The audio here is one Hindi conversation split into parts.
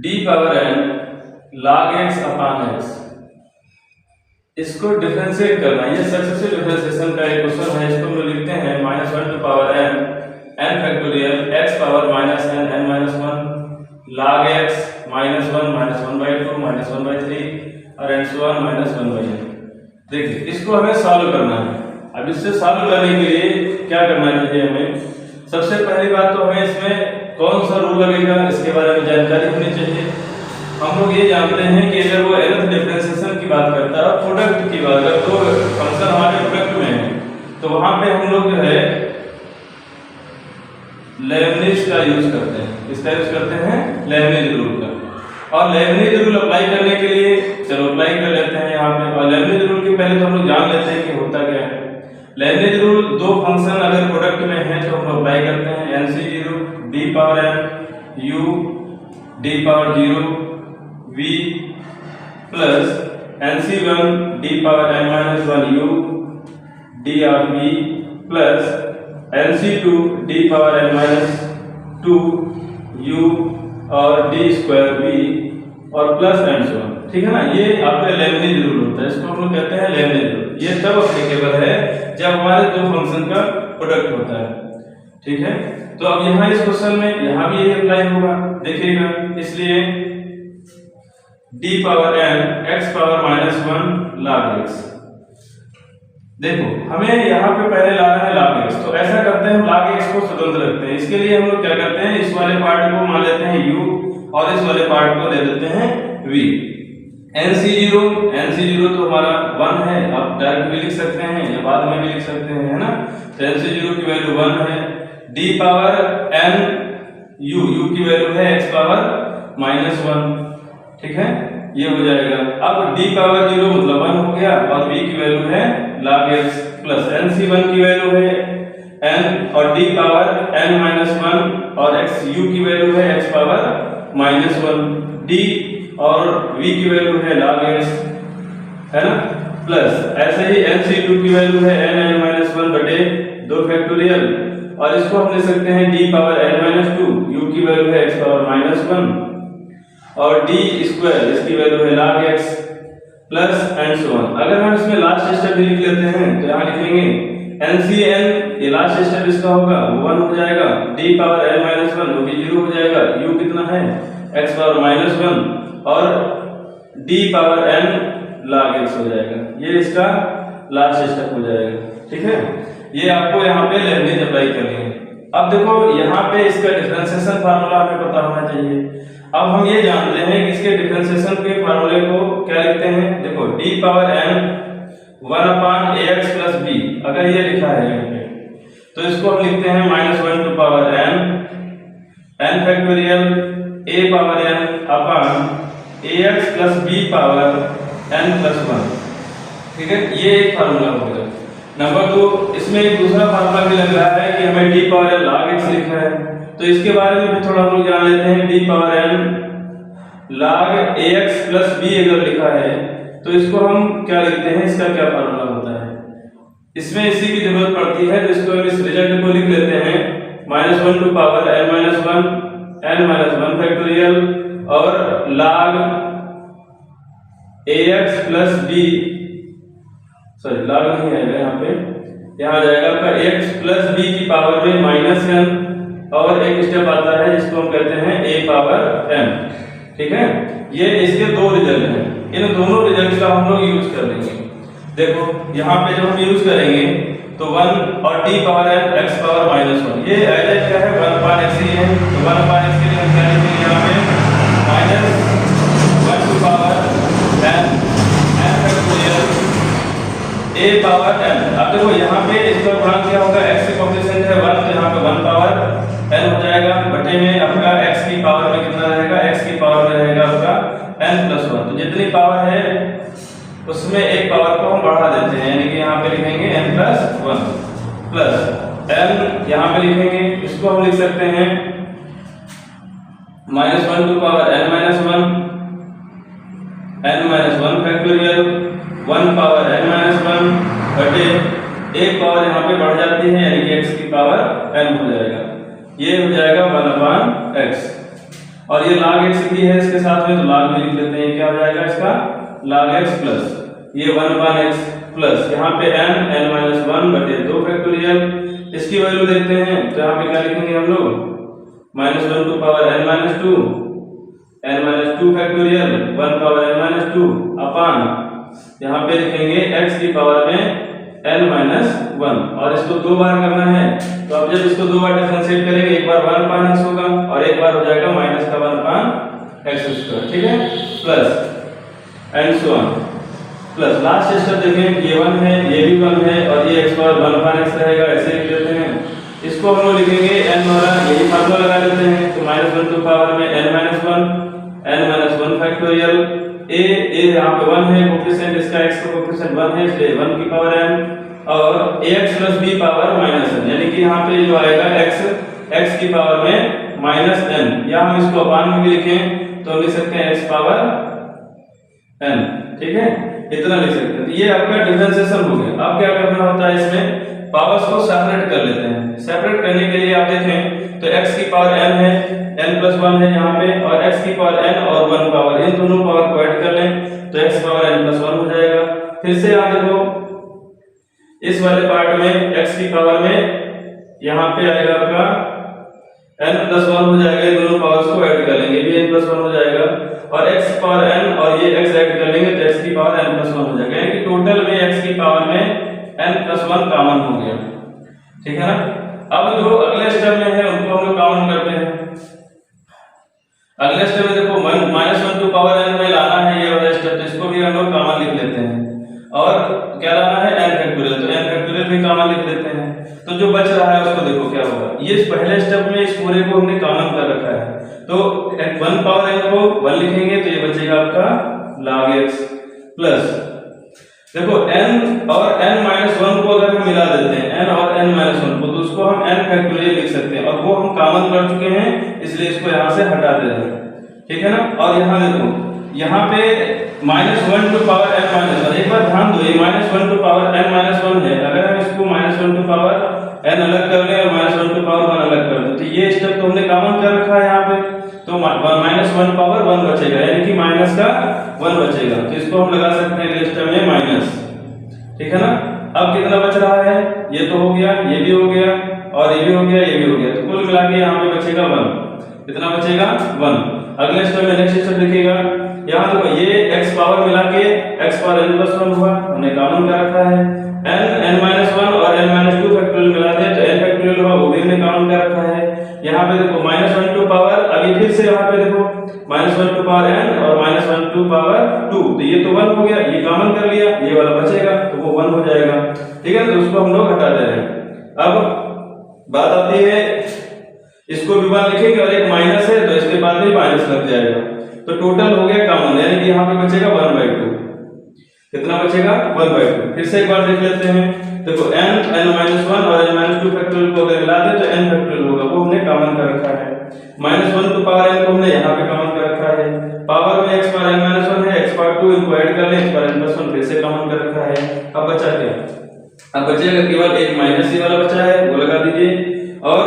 डी पावर एन log x अपान x, इसको डिफरेंशिएट करना। ये सक्सेसिव डिफरेंशिएशन का एक क्वेश्चन है। इसको हम लोग लिखते हैं -1 to power n n factorial x power minus n n minus 1 log x -1 -1/2 -1/3 और एंड सो ऑन -1/n। देखिए इसको हमें सॉल्व करना है। अब इससे सॉल्व करने के लिए क्या करना चाहिए हमें? सबसे पहली बात तो हमें इसमें कौन सा रूल लगेगा इसके बारे में जानकारी होनी चाहिए। हम लोग ये जानते हैं कि अगर वो nth डिफरेंशिएशन की बात करता है और प्रोडक्ट की बात करता है, तो फंक्शन हमारे प्रोडक्ट में है, तो वहां पे हम लोग जो है लेबनिज का यूज करते हैं। किसका यूज करते हैं? लेबनिज रूल का। और लेबनिज रूल अप्लाई करने के लिए चलो अप्लाई कर लेते हैं यहाँ पे। और लेबनिज रूल के पहले तो हम लोग जान लेते हैं कि होता क्या है। लेबनिज रूल, दो फंक्शन अगर प्रोडक्ट में है तो हम अप्लाई करते हैं NC0 d power n u d power 0 v plus NC1 d power n minus 1 u d of v plus NC2 d power n minus 2 u और d स्क्वायर v और प्लस एंड सो ऑन। ठीक है ना, ये आपका लेबनिज रूल होता है। इसको हम लोग कहते हैं लेबनिज रूल। ये तब एप्लीकेबल है जब हमारे दो फंक्शन का प्रोडक्ट होता है। ठीक है, तो अब यहाँ इस क्वेश्चन में यहाँ भी ये अप्लाई होगा, देखिएगा। इसलिए d power n x power -1 log x। देखो हमें यहाँ पे पहले लाना है log x, तो ऐसा करते हैं log x को स्वतंत्र रखते हैं। इसके लिए हम लोग क्या करते हैं, इस वाले पार्ट को मान लेते हैं u और इस वाले पार्ट को दे देते हैं v। NC0 तो हमारा 1 है, आप डायरेक्ट भी लिख सकते हैं या बाद में भी लिख सकते हैं, है ना। तो NC0 की वैल्यू 1 है। d पावर n u की वैल्यू है x पावर -1। ठीक है, ये हो जाएगा। अब d पावर 0 मतलब 1 हो गया और v की वैल्यू है log x प्लस NC1 की वैल्यू है n और d पावर n -1 और x u की वैल्यू है x पावर -1 d और v की वैल्यू है log x, है ना। प्लस ऐसे ही NC2 की वैल्यू है n-1 बटे 2 फैक्टोरियल और इसको हम लिख सकते हैं d पावर n-2, u की वैल्यू है x पावर -1 और d स्क्वायर इसकी वैल्यू है log x plus and so on. अगर हम इसमें लास्ट स्टेप भी लिख लेते हैं तो यहाँ लिखेंगे NCn, ये लास्ट स्टेप इसका होगा, वो 1 हो जाएगा। d पावर n-1 वो भी 0 हो जाएगा। u कितना है? x पावर -1 और d power n log x हो जाएगा। ये इसका लास्ट स्टेप हो जाएगा। ठीक है, ये आपको यहाँ पे लेबनिज अप्लाई करनी है। अब देखो यहाँ पे इसका डिफरेंशिएशन फार्मूला हमें पता होना चाहिए। अब हम ये जानते हैं कि इसके डिफरेंशिएशन के फार्मूले को क्या लिखते हैं। देखो d power n 1/ax plus b, अगर ये लिखा है यहाँ पे तो इसको हम लिखते हैं -1 to power n factorial a power n upon ax plus b power n plus 1। ठीक है, ये एक फार्मूला हो गया। नंबर 2, इसमें एक दूसरा फार्मूला भी लग रहा है कि हमें d power n log x लिखना है, तो इसके बारे में भी थोड़ा हम लोग जान लेते हैं। d power n log ax plus b अगर लिखा है तो इसको हम क्या लिखते हैं, इसका क्या फार्मूला होता है। इसमें इसी की जरूरत पड़ती है, तो इसको हम इस रिजल्ट को लिख लेते हैं -1 टू पावर n-1 फैक्टोरियल और log ax plus b, sorry log नहीं आएगा यहाँ पे, यहाँ आ जाएगा आपका x प्लस b की पावर में -n और एक स्टेप आता है जिसको हम कहते हैं a पावर n। ठीक है, ये इसके दो रिजल्ट हैं। इन दोनों रिजल्ट का हम लोग यूज कर लेंगे। देखो यहाँ पे जब हम यूज करेंगे तो 1 और d power n x power -1, ये एज क्या है 1/x ही है, तो 1/x के लिए हम क्या लिखेंगे यहाँ पे -1 to power n factorial a power n। अब देखो यहाँ पे इसका गुणांक क्या होगा, x के कोएफिशिएंट है 1, तो यहाँ पे 1 पावर n हो जाएगा बटे में आपका x की पावर में कितना रहेगा, x की पावर में रहेगा आपका n प्लस 1। तो जितनी पावर है उसमें एक पावर को हम बढ़ा देते हैं, यानी कि यहाँ पे लिखेंगे n प्लस 1 प्लस n यहाँ पे लिखेंगे, इसको हम लिख सकते हैं -1 to power n-1 factorial 1 power n-1 बटे एक पावर यहाँ पे बढ़ जाती है, यानी कि x की पावर n हो जाएगा। ये हो जाएगा 1/x। और ये log x भी है इसके साथ में, तो log भी लिख लेते हैं। क्या हो जाएगा इसका log x प्लस ये 1/x प्लस यहाँ पे n-1/2 फैक्टोरियल। इसकी वैल्यू देखते हैं तो यहाँ पे क्या लिखेंगे हम लोग, -1 to power n-2 factorial 1 power n-2 upon यहाँ पे लिखेंगे x की पावर में n-1 और इसको 2 बार करना है। तो अब जब इसको 2 बार डिफरेंशिएट करेंगे, एक बार 1/x होगा और एक बार हो जाएगा -1/x²। ठीक है, plus and so on. Plus last step देखें, ये 1 है, ये भी 1 है और ये x पावर 1/x रहेगा, ऐसे लिख लेते हैं। इसको हम लोग लिखेंगे n वाला, यही फार्मूला लगा लेते हैं। तो -1 टू पावर में n-1 फैक्टोरियल a यहाँ पे 1 है कोफिशिएंट, इसका x का कोफिशिएंट 1 है, इसलिए 1 की पावर n और ax plus b power -n, यानी कि यहाँ पे जो आएगा x की पावर में -n, या हम इसको अपान में भी लिखें तो लिख सकते हैं x पावर n। ठीक है, इतना लिख सकते हैं। तो ये आपका डिफरेंशिएशन हो गया। अब क्या करना होता है, इसमें पावर्स को सेपरेट कर लेते हैं। सेपरेट करने के लिए आप देखें तो x की पावर n है, n+1 है यहाँ पे, और x की पावर n और 1 पावर, इन दोनों पावर को ऐड कर लें तो x पावर n+1 हो जाएगा। फिर से यहाँ देखो इस वाले पार्ट में x की पावर में यहाँ पे आएगा आपका n+1 हो जाएगा, इन दोनों पावर्स को ऐड कर लेंगे, भी n+1 हो जाएगा, और x पावर n और ये x ऐड कर लेंगे तो x की पावर n+1 हो जाएगा, यानी कि टोटल में x की पावर में n+1 कॉमन हो गया। ठीक है ना। अब जो अगले स्टेप में है उनको हम लोग कॉमन करते हैं। अगले स्टेप में देखो -1 टू पावर n में लाना है ये वाला स्टेप, तो इसको भी हम लोग कॉमन लिख लेते हैं। और क्या लाना है, n फैक्टोरियल, तो n फैक्टोरियल भी कॉमन लिख लेते हैं। तो जो बच रहा है उसको देखो क्या होगा, ये पहले स्टेप में इस पूरे को हमने कॉमन कर रखा है, तो 1 पावर n को 1 लिखेंगे तो ये बचेगा आपका log x प्लस, देखो n और n-1 को अगर हम मिला देते हैं, n और n-1 को, तो उसको हम n फैक्टोरियल लिख सकते हैं, और वो हम कॉमन कर चुके हैं इसलिए इसको यहाँ से हटा दे रहे हैं। ठीक है ना। और यहाँ देखो यहाँ पे -1 टू पावर n-1, एक बार ध्यान दो, ये -1 टू पावर n-1 है, अगर हम इसको -1 टू पावर n अलग कर लें और -1 टू पावर 1 अलग कर दें तो ये स्टेप तो हमने कॉमन कर रखा है यहाँ पे, तो -1 पावर 1 बचेगा, यानी कि माइनस का 1 बचेगा, तो इसको हम लगा सकते हैं अगले स्टेप में माइनस। ठीक है ना। अब कितना बच रहा है, ये तो हो गया, ये भी हो गया और ये भी हो गया, ये भी हो गया, तो कुल मिला के यहाँ पे बचेगा 1। कितना बचेगा, 1। अगले स्टेप में नेक्स्ट स्टेप लिखिएगा, यहाँ देखो ये x पावर मिला के x पावर n+1 हुआ, हमने कॉमन कर रखा है, n-1 और n-2 फैक्टोरियल मिला दे तो n फैक्टोरियल हुआ, वो भी हमने कॉमन कर रखा है। यहाँ पे देखो -1 टू पावर, अभी फिर से यहाँ पे देखो -1 टू पावर n और -1 टू पावर 2, तो ये तो 1 हो गया, ये कॉमन कर लिया, ये वाला बचेगा तो वो 1 हो जाएगा। ठीक है, तो उसको हम लोग हटा दे रहे हैं। अब बात आती है, इसको भी 1 लिखेंगे और एक माइनस है तो इसके बाद भी माइनस लग जाएगा, तो टोटल हो गया कॉमन, यानी कि यहाँ पे बचेगा 1/2। कितना बचेगा, 1/2। फिर से एक बार देख लेते हैं, देखो n-1 और n-2 फैक्टोरियल को अगर मिला दे तो n फैक्टोरियल होगा, वो हमने कॉमन कर रखा है। -1 टू पावर n को हमने यहाँ पे कॉमन कर रखा है, पावर में x पावर n-1 है, x पावर 2 इनको ऐड कर लें, x पावर n+1 फिर से कॉमन कर रखा है। अब बचा क्या, अब बचेगा केवल एक माइनस ही वाला बचा है, वो लगा दीजिए, और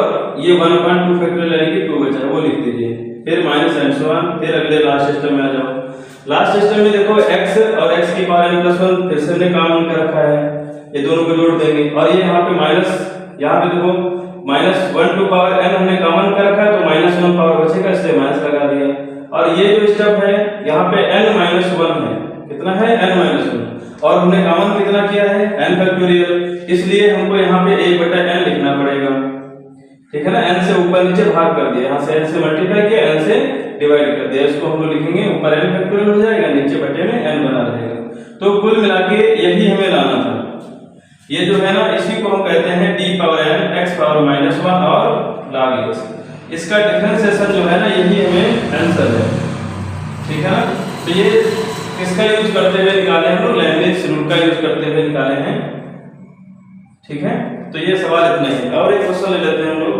ये 1/2 फैक्टोरियल यानी कि 2 बचा है, वो लिख दीजिए, फिर -n1। फिर अगले लास्ट स्टेप में आ जाओ। लास्ट स्टेप में देखो x और x की पावर n+1 फिर से हमने कॉमन कर रखा है, ये दोनों को जोड़ देंगे, और ये यहाँ पे माइनस, यहाँ पे देखो -1 टू पावर n हमने कॉमन कर रखा है तो -1 पावर बचेगा, इसलिए माइनस लगा दिया। और ये जो स्टेप है यहाँ पे n-1 है, कितना है, n-1, और हमने कॉमन कितना किया है, n फैक्टोरियल, इसलिए हमको यहाँ पे 1/n लिखना पड़ेगा। ठीक है ना, n से ऊपर नीचे भाग कर दिया, यहाँ से n से मल्टीप्लाई किया, n से डिवाइड कर दिया, इसको हम लोग लिखेंगे ऊपर n फैक्टोरियल हो जाएगा, नीचे बटे में n बना रहेगा। तो कुल मिला के यही हमें लाना था, ये जो है ना इसी को हम कहते हैं d power n x power -1 और log x। इसका डिफरेंशिएशन जो है ना यही हमें आंसर है। ठीक है ना, तो ये किसका यूज करते हुए निकाले हम लोग, लेibniz रूल का यूज करते हुए निकाले हैं। ठीक है, तो ये सवाल इतना ही है। और एक क्वेश्चन ले लेते हैं हम लोग,